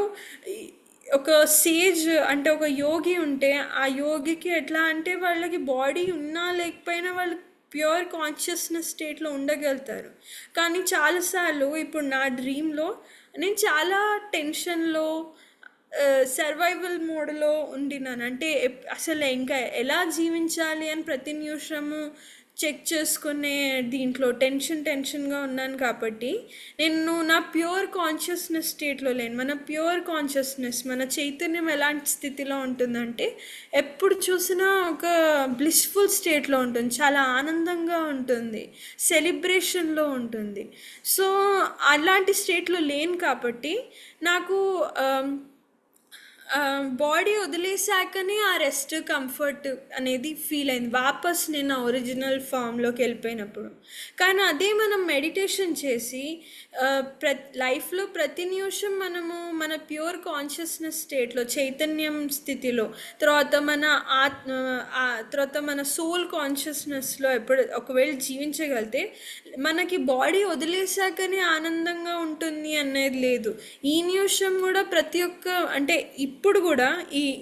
ఒక సేజ్ అంటే ఒక యోగి ఉంటే ఆ యోగికి ఎట్లా అంటే వాళ్ళకి బాడీ ఉన్నా లేకపోయినా వాళ్ళు ప్యూర్ కాన్షియస్నెస్ స్టేట్లో ఉండగలుగుతారు. కానీ చాలాసార్లు ఇప్పుడు నా డ్రీమ్లో నేను చాలా టెన్షన్లో సర్వైవల్ మోడ్లో ఉండినాను. అంటే అసలు ఇంకా ఎలా జీవించాలి అని ప్రతి నిమిషము చెక్ చేసుకునే దీంట్లో టెన్షన్గా ఉన్నాను కాబట్టి నేను నా ప్యూర్ కాన్షియస్నెస్ స్టేట్లో లేను. మన ప్యూర్ కాన్షియస్నెస్, మన చైతన్యం ఎలాంటి స్థితిలో ఉంటుందంటే ఎప్పుడు చూసినా ఒక బ్లిస్ఫుల్ స్టేట్లో ఉంటుంది, చాలా ఆనందంగా ఉంటుంది, సెలిబ్రేషన్లో ఉంటుంది. సో అలాంటి స్టేట్లో లేను కాబట్టి నాకు బాడీ వదిలేసాకనే ఆ రెస్ట్ కంఫర్ట్ అనేది ఫీల్ అయింది, వాపస్ నేను ఒరిజినల్ ఫామ్లోకి వెళ్ళిపోయినప్పుడు. కానీ అదే మనం మెడిటేషన్ చేసి లైఫ్లో ప్రతి నిమిషం మనము మన ప్యూర్ కాన్షియస్నెస్ స్టేట్లో, చైతన్యం స్థితిలో, తర్వాత మన తర్వాత మన సోల్ కాన్షియస్నెస్లో ఎప్పుడు ఒకవేళ జీవించగలిగితే మనకి బాడీ వదిలేసాకనే ఆనందంగా ఉంటుంది అనేది లేదు. ఈ నిమిషం కూడా ప్రతి ఒక్క అంటే ఇప్పుడు కూడా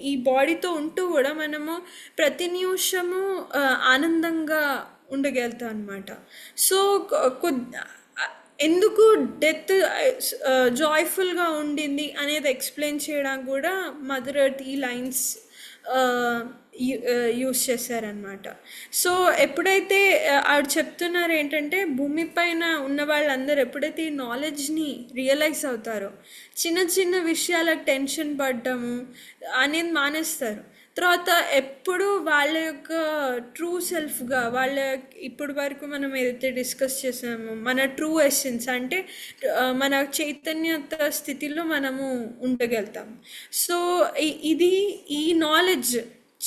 ఈ బాడీతో ఉంటూ కూడా మనము ప్రతి నిమిషము ఆనందంగా ఉండగలుగుతాం అనమాట. సో ఎందుకు డెత్ జాయ్ఫుల్గా ఉండింది అనేది ఎక్స్ప్లెయిన్ చేయడానికి కూడా మదర్ ఎర్త్ ఈ లైన్స్ యూస్ చేశారనమాట. సో ఎప్పుడైతే ఆవిడ చెప్తున్నారు ఏంటంటే భూమి పైన ఉన్న వాళ్ళందరూ ఎప్పుడైతే ఈ నాలెడ్జ్ని రియలైజ్ అవుతారో చిన్న చిన్న విషయాలకు టెన్షన్ పడ్డము అనేది మానేస్తారు. తర్వాత ఎప్పుడు వాళ్ళ యొక్క ట్రూ సెల్ఫ్గా, వాళ్ళ ఇప్పుడు వరకు మనం ఏదైతే డిస్కస్ చేసామో మన ట్రూ ఎసెన్స్ అంటే మన చైతన్యత స్థితిలో మనము ఉండగలుగుతాం. సో ఇది ఈ నాలెడ్జ్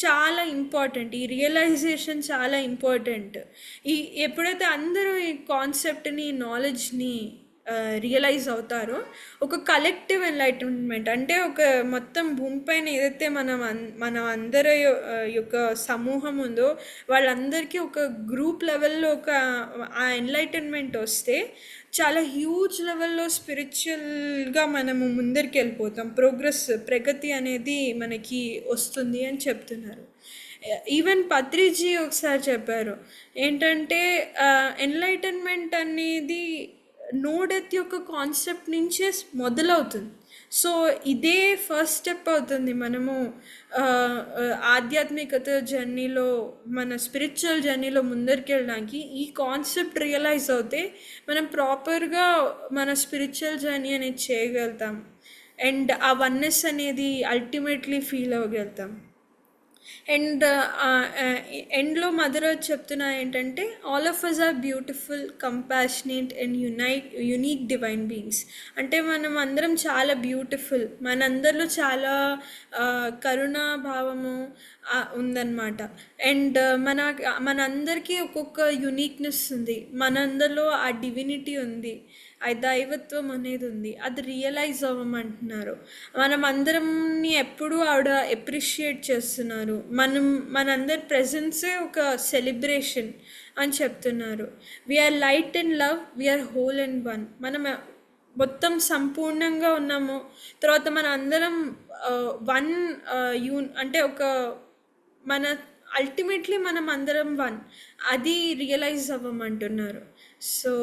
చాలా ఇంపార్టెంట్, ఈ రియలైజేషన్ చాలా ఇంపార్టెంట్. ఎప్పుడైతే అందరూ ఈ కాన్సెప్ట్ని, నాలెడ్జ్ని రియలైజ్ అవుతారో ఒక కలెక్టివ్ ఎన్లైటన్మెంట్ అంటే ఒక మొత్తం భూమిపైన ఏదైతే మనం అందరి యొక్క సమూహం ఉందో వాళ్ళందరికీ ఒక గ్రూప్ లెవెల్లో ఒక ఆ ఎన్లైటన్మెంట్ వస్తే చాలా హ్యూజ్ లెవెల్లో స్పిరిచువల్గా మనము ముందరికి వెళ్ళిపోతాం, ప్రగతి అనేది మనకి వస్తుంది అని చెప్తున్నారు. ఈవెన్ పత్రిజీ ఒకసారి చెప్పారు ఏంటంటే ఎన్లైటన్మెంట్ అనేది నో డెత్ యొక్క కాన్సెప్ట్ నుంచే మొదలవుతుంది. సో ఇదే ఫస్ట్ స్టెప్ అవుతుంది మనము ఆధ్యాత్మికత జర్నీలో, మన స్పిరిచువల్ జర్నీలో ముందరికి వెళ్ళడానికి. ఈ కాన్సెప్ట్ రియలైజ్ అవుతే మనం ప్రాపర్గా మన స్పిరిచువల్ జర్నీ అనేది చేయగలుగుతాం అండ్ ఆ వన్నెస్ అనేది అల్టిమేట్లీ ఫీల్ అవ్వగలుగుతాం. అండ్ ఎండ్లో మదర్ చెప్తున్నా ఏంటంటే all of us are beautiful, compassionate and unique divine beings. అంటే మనం అందరం చాలా బ్యూటిఫుల్, మనందరిలో చాలా కరుణాభావము ఉందన్నమాట. అండ్ మనందరికీ ఒక్కొక్క యునీక్నెస్ ఉంది, మనందరిలో ఆ డివినిటీ ఉంది, ఆ దైవత్వం అనేది ఉంది. అది రియలైజ్ అవ్వమంటున్నారు. మనం అందరంని ఎప్పుడూ ఆవిడ ఎప్రిషియేట్ చేస్తున్నారు. మనందరి ప్రెజెన్సే ఒక సెలబ్రేషన్ అని చెప్తున్నారు. We are light and love, we are whole and one. మనం మొత్తం సంపూర్ణంగా ఉన్నాము. తర్వాత మన అందరం వన్ అంటే ఒక మన అల్టిమేట్లీ మనం అందరం వన్, అది రియలైజ్ అవ్వమంటున్నారు. సో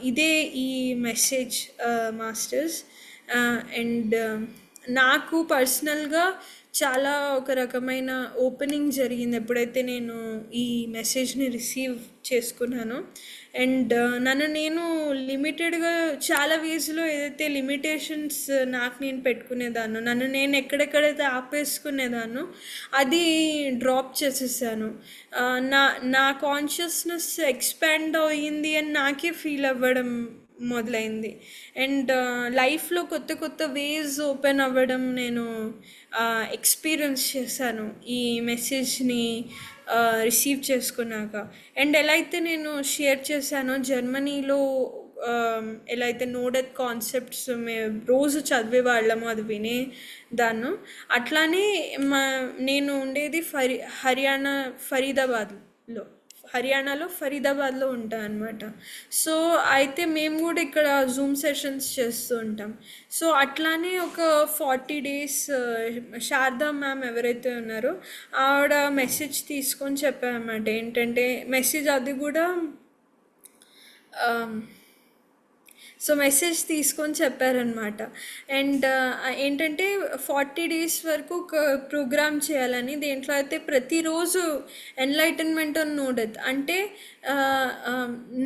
ఇదే ఈ మెసేజ్ మాస్టర్స్. అండ్ నాకు పర్సనల్గా చాలా ఒక రకమైన ఓపెనింగ్ జరిగింది ఎప్పుడైతే నేను ఈ మెసేజ్ని రిసీవ్ చేసుకున్నానో. అండ్ నన్ను నేను లిమిటెడ్గా చాలా వేస్లో ఏదైతే లిమిటేషన్స్ నాకు నేను పెట్టుకునేదాన్నో, నన్ను నేను ఎక్కడెక్కడైతే ఆపేసుకునేదాన్నో అది డ్రాప్ చేసేసాను. నా కాన్షియస్నెస్ ఎక్స్పాండ్ అయ్యింది అని నాకే ఫీల్ అవ్వడం మొదలైంది. అండ్ లైఫ్లో కొత్త కొత్త వేస్ ఓపెన్ అవ్వడం నేను ఎక్స్పీరియన్స్ చేశాను ఈ మెసేజ్ని రిసీవ్ చేసుకున్నాక. అండ్ ఎలా అయితే నేను షేర్ చేశానో జర్మనీలో ఎలా అయితే నో డెత్ కాన్సెప్ట్స్ మేము రోజు చదివేవాళ్ళము, అది వినేదాన్ని. అట్లానే నేను ఉండేది హర్యానాలో ఫరీదాబాద్లో ఉంటాను అనమాట. సో అయితే మేము కూడా ఇక్కడ జూమ్ సెషన్స్ చేస్తూ ఉంటాం. సో అట్లానే ఒక 40 days శారదా మ్యామ్ ఎవరైతే ఉన్నారో ఆవిడ మెసేజ్ తీసుకొని చెప్పారన్నమాట. ఏంటంటే మెసేజ్ అది కూడా సో మెసేజ్ తీసుకొని చెప్పారనమాట. అండ్ ఏంటంటే 40 days వరకు ఒక ప్రోగ్రామ్ చేయాలని, దేంట్లో అయితే ప్రతిరోజు ఎన్లైటన్మెంట్ ఆన్ నో డెత్ అంటే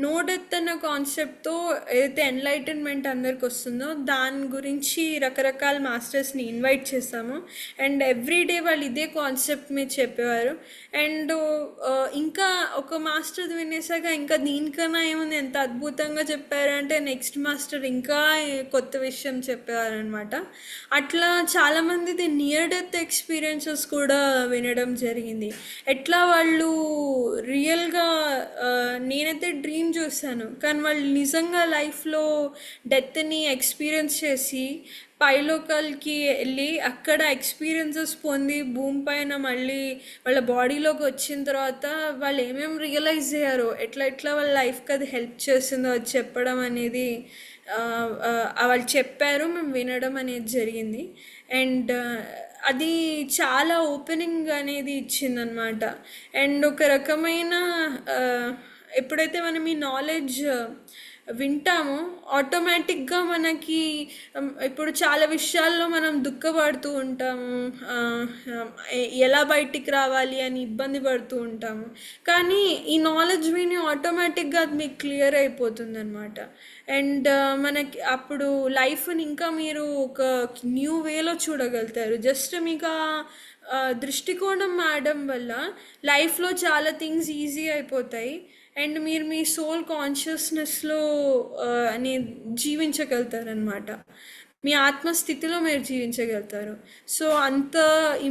నో డెత్ అన్న కాన్సెప్ట్తో ఏదైతే ఎన్లైటన్మెంట్ అందరికి వస్తుందో దాని గురించి రకరకాల మాస్టర్స్ని ఇన్వైట్ చేశాము. అండ్ ఎవ్రీడే వాళ్ళు ఇదే కాన్సెప్ట్ మీద చెప్పేవారు. అండ్ ఇంకా ఒక మాస్టర్ వినేసాక ఇంకా దీనికన్నా ఏముంది, ఎంత అద్భుతంగా చెప్పారంటే నెక్స్ట్ మాస్టర్ ఇంకా కొత్త విషయం చెప్పేవారు అనమాట. అట్లా చాలామందిది నియర్ డెత్ ఎక్స్పీరియన్సెస్ కూడా వినడం జరిగింది. ఎట్లా వాళ్ళు రియల్గా నేనైతే డ్రీమ్ చూశాను, కానీ వాళ్ళు నిజంగా లైఫ్లో డెత్ని ఎక్స్పీరియన్స్ చేసి పైలోకాలకి వెళ్ళి అక్కడ ఎక్స్పీరియన్సెస్ పొంది భూమి పైన మళ్ళీ వాళ్ళ బాడీలోకి వచ్చిన తర్వాత వాళ్ళు ఏమేమి రియలైజ్ అయ్యారో, ఎట్లా ఎట్లా వాళ్ళ లైఫ్కి అది హెల్ప్ చేసిందో అది చెప్పడం అనేది వాళ్ళు చెప్పారు, మేము వినడం అనేది జరిగింది. అండ్ అది చాలా ఓపెనింగ్ అనేది ఇచ్చిందనమాట. అండ్ ఒక రకమైన ఎప్పుడైతే మనం ఈ నాలెడ్జ్ వింటామో ఆటోమేటిక్గా మనకి ఇప్పుడు చాలా విషయాల్లో మనం దుఃఖపడుతూ ఉంటాము, ఎలా బయటికి రావాలి అని ఇబ్బంది పడుతూ ఉంటాము. కానీ ఈ నాలెడ్జ్ విని ఆటోమేటిక్గా అది మీకు క్లియర్ అయిపోతుంది అనమాట. అండ్ మనకి అప్పుడు లైఫ్ని ఇంకా మీరు ఒక న్యూ వేలో చూడగలుగుతారు. జస్ట్ మీకు దృష్టికోణం మారడం వల్ల లైఫ్లో చాలా థింగ్స్ ఈజీ అయిపోతాయి. అండ్ మీరు మీ సోల్ కాన్షియస్నెస్లో అనే జీవించగలుగుతారనమాట. మీ ఆత్మస్థితిలో మీరు జీవించగలుగుతారు. సో అంత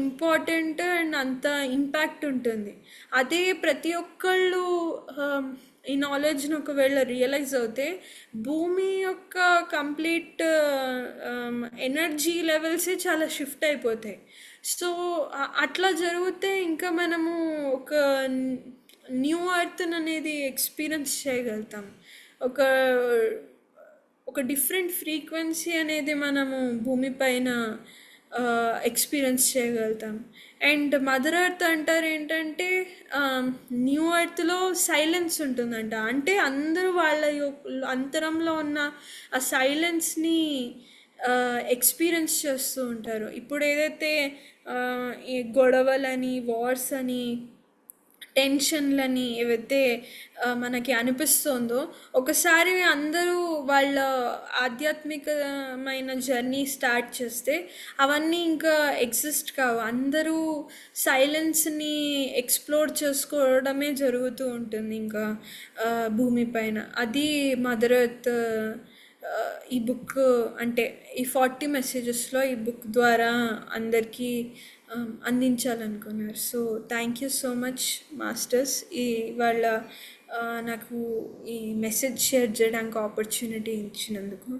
ఇంపార్టెంట్ అండ్ అంత ఇంపాక్ట్ ఉంటుంది. అదే ప్రతి ఒక్కళ్ళు ఈ నాలెడ్జ్ని ఒకవేళ రియలైజ్ అవుతే భూమి యొక్క కంప్లీట్ ఎనర్జీ లెవెల్సే చాలా షిఫ్ట్ అయిపోతాయి. సో అట్లా జరిగితే ఇంకా మనము ఒక న్యూ ఎర్త్ అనేది ఎక్స్పీరియన్స్ చేయగలుగుతాం. ఒక ఒక డిఫరెంట్ ఫ్రీక్వెన్సీ అనేది మనము భూమిపైన ఎక్స్పీరియన్స్ చేయగలుగుతాం. అండ్ మదర్ ఎర్త్ అంటారు ఏంటంటే న్యూ ఎర్త్లో సైలెన్స్ ఉంటుందంట. అంటే అందరూ వాళ్ళ అంతరంలో ఉన్న ఆ సైలెన్స్ని ఎక్స్పీరియన్స్ చేస్తూ ఉంటారు. ఇప్పుడు ఏదైతే ఈ గొడవలని, వార్స్ అని, టెన్షన్లని ఏవైతే మనకి అనిపిస్తుందో, ఒకసారి అందరూ వాళ్ళ ఆధ్యాత్మికమైన జర్నీ స్టార్ట్ చేస్తే అవన్నీ ఇంకా ఎగ్జిస్ట్ కావు. అందరూ సైలెన్స్ని ఎక్స్ప్లోర్ చేసుకోవడమే జరుగుతూ ఉంటుంది ఇంకా భూమిపైన. అది మదర్ ఎర్త్ ఈ బుక్ అంటే ఈ 40 మెసేజెస్లో ఈ బుక్ ద్వారా అందరికీ అందించాలనుకున్నారు. So thank you so much masters, ఈ వాళ్ళ నాకు ఈ మెసేజ్ షేర్ చేయడానికి ఆపర్చునిటీ ఇచ్చినందుకు.